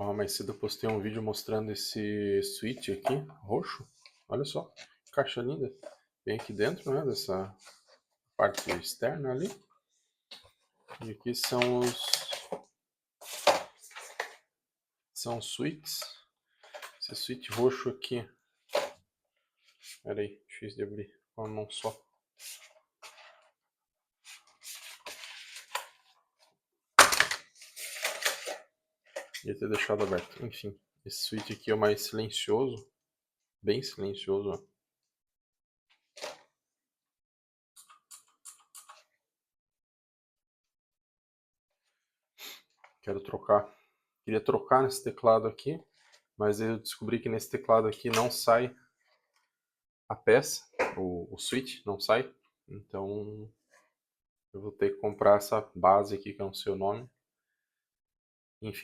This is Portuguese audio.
Ó, mais cedo eu postei um vídeo mostrando esse switch aqui, roxo. Olha só, que caixa linda. Vem aqui dentro, né, dessa parte externa ali. E aqui são os switches. Esse switch roxo aqui. Pera aí, difícil de abrir com a mão só. Ia ter deixado aberto. Enfim, esse switch aqui é o mais silencioso. Bem silencioso, ó. Quero trocar. Queria trocar nesse teclado aqui, mas eu descobri que nesse teclado aqui não sai a peça, o switch não sai. Então eu vou ter que comprar essa base aqui que eu não sei o nome. Enfim.